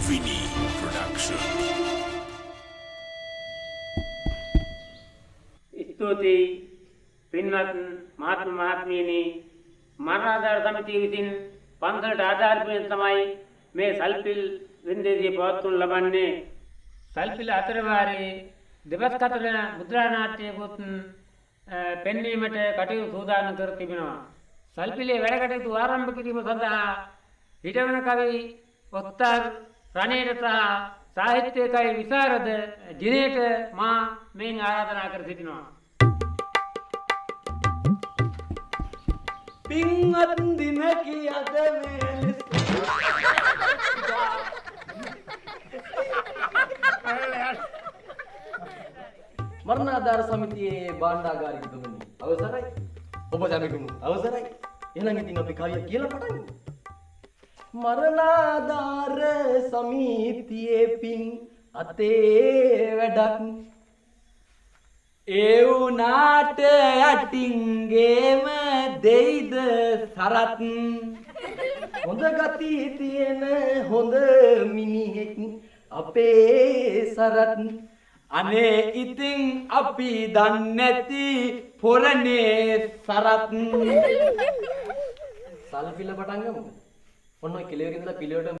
Vinny Production. ස්තුතියි පින්වත් මහත්ම මහත්මියනි මරණාධාර සමිතිය විසින් පන්සලට ආධාරපුරෙන් තමයි මේ සල්පිල් වෙන්දේසිය පවත්වනු ලබන්නේ. සල්පිල් අතර වාරයේ දෙවස් කතර මුද්‍රා නාට්‍යයකුත් පෙන්වීමට කටයුතු සූදානම් කර තිබෙනවා. සල්පිලේ වැඩ කටයුතු ආරම්භ කිරීම සඳහා හිටවන කවි ඔස්තාර් රණේට සහ සාහිත්‍යකයි විසරද ජිනේට මා මෙන් ආරාධනා කර සිටිනවා. පින්වත් දින කියද මරණාධාර සමිතියේ භාණ්ඩාගාරික දුමනි අවසරයි ඔබ දැනගමු අවසරයි එහෙනම් ඉතින් අපි කවිය කියලා පටන් ගමු. මරණාධාර සමිතියේ පින් අතේ වැඩක් ඒ වුණාට යටින්ගේම දෙයිද සරත් හොඳ ගති තියෙන හොඳ මිනිහෙක් අපේ සරත් අනේ ඉතින් අපි දන්නේ නැති පොරනේ සරත් සල්පිල පටන් ගමු. ඔන්න ඔය කෙලෙවකින් ඉඳලා පිළිවෙලට